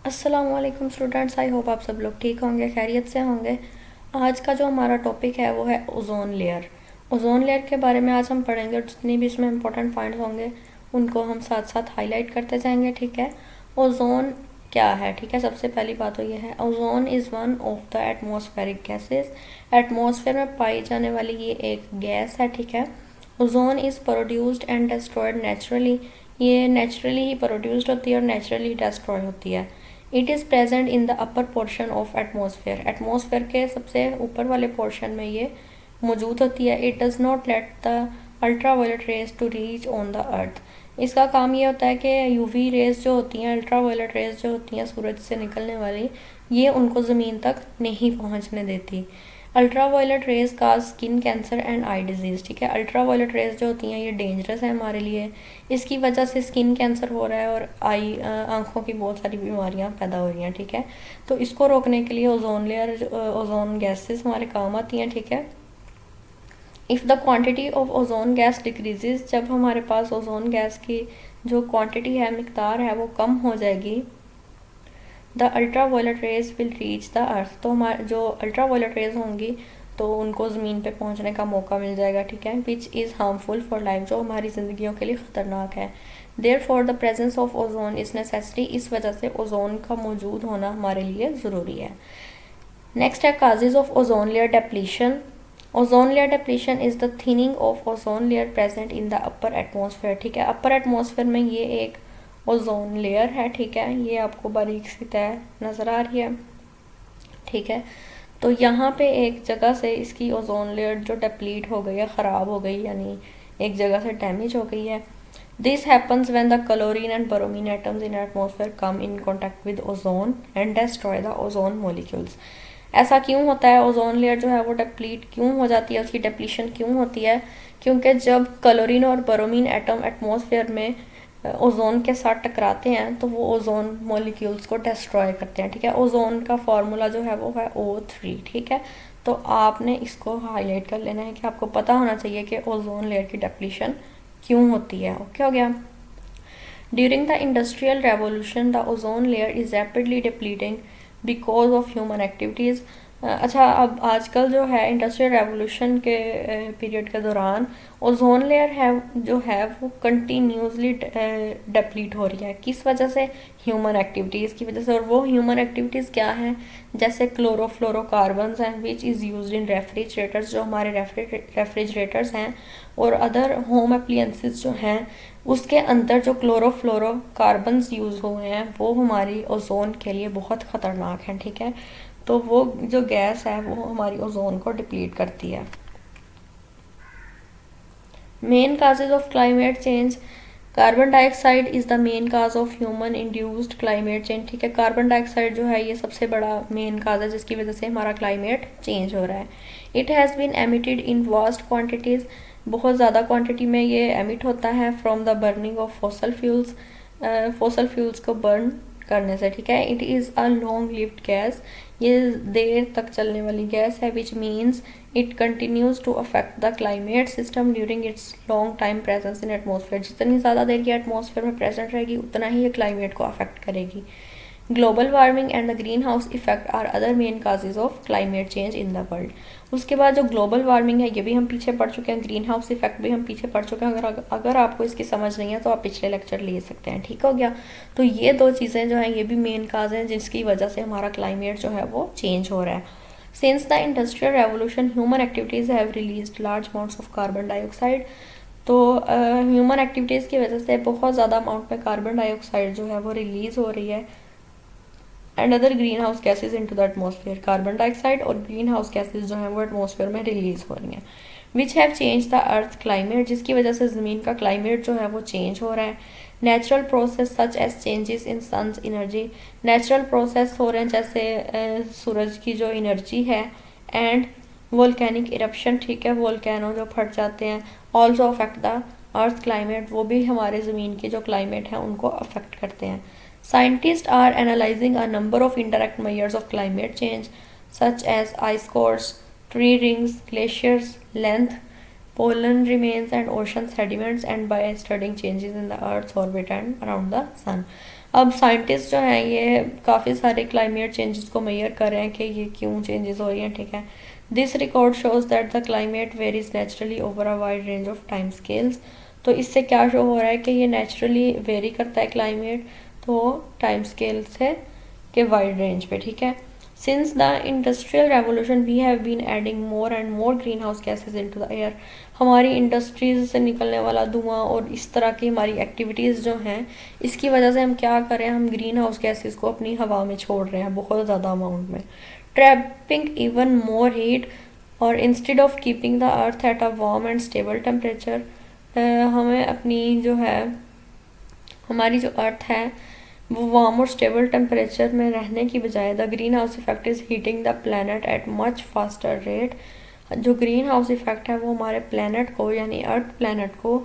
अस्सलामुअलैकुम students, I hope आप सब लोग ठीक होंगे, खैरियत से होंगे। आज का जो हमारा टॉपिक है वो है ओजोन लेयर। ओजोन लेयर के बारे में आज हम पढ़ेंगे और जितनी भी इसमें इंपॉर्टेंट पॉइंट्स होंगे उनको हम साथ साथ हाईलाइट करते जाएंगे। ठीक है, ओजोन क्या है? ठीक है, सबसे पहली बात तो ये है, ozone is one of the atmospheric gases. Atmosphere में पाई जाने वाली ये एक गैस है। ठीक है, ozone is produced and destroyed naturally. ये नेचुरली ही प्रोड्यूस्ड होती है और नेचुरली डिस्ट्रॉय होती है। It is present in the upper portion of atmosphere. Atmosphere के सबसे ऊपर वाले पोर्शन में ये मौजूद होती है। It does not let the ultraviolet rays to reach on the earth. इसका काम ये होता है कि यूवी रेज जो होती हैं, अल्ट्रा वायलेट रेज जो होती हैं सूरज से निकलने वाली, ये उनको ज़मीन तक नहीं पहुंचने देती। अल्ट्रा वायलेट रेज का skin cancer and eye disease. ठीक है, अल्ट्रा वायलेट रेज जो होती हैं ये डेंजरस है हमारे लिए। इसकी वजह से स्किन कैंसर हो रहा है और आँखों की बहुत सारी बीमारियां पैदा हो रही हैं। ठीक है, तो इसको रोकने के लिए ओजोन लेयर, ओजोन गैसेस हमारे काम आती हैं। ठीक है, if the quantity of ozone gas decreases, जब हमारे पास ओजोन गैस की जो क्वांटिटी है, मिकदार है, वो कम हो जाएगी, the ultraviolet rays will reach the earth. तो हमारे जो अल्ट्रा वायलेट रेज होंगी तो उनको ज़मीन पे पहुंचने का मौका मिल जाएगा। ठीक है, which is harmful for life, जो हमारी ज़िंदगियों के लिए ख़तरनाक है। Therefore the presence of ozone is necessary, इस वजह से ओजोन का मौजूद होना हमारे लिए ज़रूरी है। नेक्स्ट है causes of ozone layer depletion. Ozone layer depletion is the thinning of ozone layer present in the upper atmosphere. ठीक है, अपर एटमॉस्फेयर में ये एक ओजोन लेयर है। ठीक है, ये आपको बारीक सी तय नज़र आ रही है। ठीक है, तो यहाँ पे एक जगह से इसकी ओजोन लेयर जो डिप्लीट हो गई है, ख़राब हो गई, यानी एक जगह से डैमेज हो गई है। This happens when the chlorine and bromine atoms in atmosphere come in contact with ozone and destroy the ozone molecules. ऐसा क्यों होता है? ओजोन लेयर जो है वो डिप्लीट क्यों हो जाती है, उसकी डिप्लीशन क्यों होती है? क्योंकि जब क्लोरीन और ब्रोमीन एटम एटमॉस्फेयर में ओजोन के साथ टकराते हैं तो वो ओजोन मॉलिक्यूल्स को डिस्ट्रॉय करते हैं। ठीक है, ओजोन का फार्मूला जो है वो है O3। ठीक है, तो आपने इसको हाईलाइट कर लेना है कि आपको पता होना चाहिए कि ओजोन लेयर की डिप्लीशन क्यों होती है। ओके हो गया। During the industrial revolution the ozone layer is rapidly depleting because of human activities. अच्छा, अब आजकल जो है इंडस्ट्रियल रेवोल्यूशन के पीरियड के दौरान ओजोन लेयर है जो है वो कंटिन्यूसली डिप्लीट हो रही है। किस वजह से? ह्यूमन एक्टिविटीज़ की वजह से। और वो ह्यूमन एक्टिविटीज़ क्या हैं? जैसे क्लोरोफ्लोरोकार्बन्स हैं which is used in refrigerators, जो हमारे रेफ्रिजरेटर्स हैं, और अदर होम अप्लायंसेस जो हैं उसके अंदर जो क्लोरोफ्लोरोकार्बन्स यूज़ हुए हैं वो हमारी ओजोन के लिए बहुत ख़तरनाक हैं। ठीक है, तो वो जो गैस है वो हमारी ओजोन को डिप्लीट करती है। Main causes of climate change, carbon dioxide is the main cause of human induced climate change. ठीक है, कार्बन डाइऑक्साइड जो है ये सबसे बड़ा मेन काज है जिसकी वजह से हमारा क्लाइमेट चेंज हो रहा है। It has been emitted in vast quantities, बहुत ज़्यादा क्वांटिटी में ये एमिट होता है from the burning of fossil fuels को बर्न करने से। ठीक है, it is a long lived gas, ये देर तक चलने वाली गैस है, which means it continues to affect the climate system during its long time presence in atmosphere. जितनी ज़्यादा देर की एटमॉस्फेयर में प्रेजेंट रहेगी उतना ही ये क्लाइमेट को अफेक्ट करेगी। Global warming and the greenhouse effect are other main causes of climate change in the world. उसके बाद जो ग्लोबल वार्मिंग है ये भी हम पीछे पढ़ चुके हैं, ग्रीन हाउस इफेक्ट भी हम पीछे पढ़ चुके हैं। अगर आपको इसकी समझ नहीं है तो आप पिछले लेक्चर ले सकते हैं। ठीक हो गया, तो ये दो चीज़ें जो हैं ये भी मेन काज हैं जिसकी वजह से हमारा क्लाइमेट जो है वो चेंज हो रहा है। Since the industrial revolution human activities have release large amounts of carbon dioxide. तो ह्यूमन एक्टिविटीज़ की वजह से बहुत ज़्यादा अमाउंट में कार्बन डाइऑक्साइड जो है वो रिलीज़ हो रही है and other greenhouse gases in to the atmosphere. Carbon dioxide और ग्रीन हाउस गैसेज जो हैं वो एटमोसफेयर में रिलीज हो रही हैं, which have change the earth climate, जिसकी वजह से ज़मीन का क्लाइमेट जो है वो चेंज हो रहा है। Natural process such as changes in sun's energy, natural process हो रहे हैं जैसे सूरज की जो एनर्जी है, एंड वोल्केनिक इरप्शन। ठीक है, वोल्केनो जो फट जाते हैं, also affect the earth climate, वो भी हमारे ज़मीन के जो क्लाइमेट हैं उनको अफेक्ट करते हैं। Scientists are analyzing a number of indirect measures of climate change, such as ice cores, tree rings, glaciers, length, pollen remains, and ocean sediments, and by studying changes in the Earth's orbit and around the Sun. अब scientist जो हैं ये काफ़ी सारे climate changes को major कर रहे हैं कि ये क्यों चेंजेस हो रही हैं, ठीक है। This record shows that the climate varies naturally over a wide range of time scales. तो इससे क्या शो हो रहा है कि ये नेचुरली वेरी करता है क्लाइमेट, तो टाइम स्केल से के वाइड रेंज पे, ठीक है। Since the industrial revolution we have been adding more and more greenhouse gases into the air. हमारी इंडस्ट्रीज से निकलने वाला धुआं और इस तरह की हमारी एक्टिविटीज़ जो हैं, इसकी वजह से हम क्या कर रहे हैं, हम ग्रीन हाउस गैसेज को अपनी हवा में छोड़ रहे हैं बहुत ज़्यादा अमाउंट में, ट्रैपिंग इवन मोर हीट। और instead of keeping the earth at a warm and stable temperature, हमें अपनी जो है हमारी जो अर्थ है वो वार्म और स्टेबल टेम्परेचर में रहने की बजाय the greenhouse effect is heating the planet eight much faster rate. जो ग्रीन हाउस इफेक्ट है वो हमारे प्लानट को यानी अर्थ प्लानट को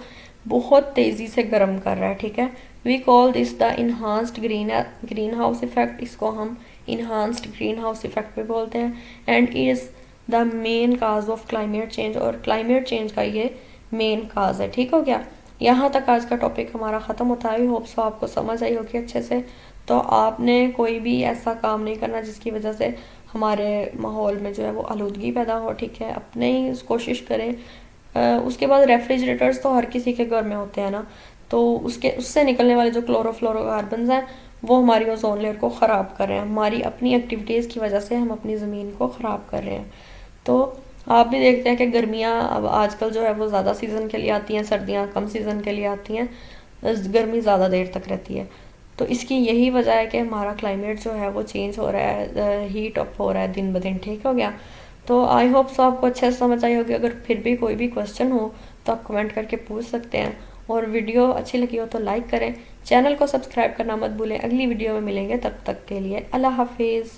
बहुत तेज़ी से गर्म कर रहा है, ठीक है। We call this the enhanced greenhouse effect, इसको हम इन्हांस्ड ग्रीन हाउस इफेक्ट भी बोलते हैं। And is the main cause of climate change, और क्लाइमेट चेंज का ये मेन काज है, ठीक हो गया। यहाँ तक आज का टॉपिक हमारा ख़त्म होता है। होप सो आपको समझ आई होगी अच्छे से। तो आपने कोई भी ऐसा काम नहीं करना जिसकी वजह से हमारे माहौल में जो है वो आलूदगी पैदा हो, ठीक है। अपने ही कोशिश करें। उसके बाद रेफ्रिजरेटर्स तो हर किसी के घर में होते हैं ना, तो उससे निकलने वाले जो क्लोरोफ्लोरोकार्बन्स हैं वो हमारी ओजोन लेयर को ख़राब कर रहे हैं। हमारी अपनी एक्टिविटीज़ की वजह से हम अपनी ज़मीन को ख़राब कर रहे हैं। तो आप भी देखते हैं कि गर्मियाँ अब आजकल जो है वो ज़्यादा सीज़न के लिए आती हैं, सर्दियाँ कम सीज़न के लिए आती हैं, गर्मी ज़्यादा देर तक रहती है। तो इसकी यही वजह है कि हमारा क्लाइमेट जो है वो चेंज हो रहा है, हीट अप हो रहा है दिन ब दिन, ठीक हो गया। तो आई होप सो आपको अच्छे से समझ आई होगी। अगर फिर भी कोई भी क्वेश्चन हो तो आप कमेंट करके पूछ सकते हैं, और वीडियो अच्छी लगी हो तो लाइक करें, चैनल को सब्सक्राइब करना मत भूलें। अगली वीडियो में मिलेंगे, तब तक के लिए अल्लाह हाफिज़।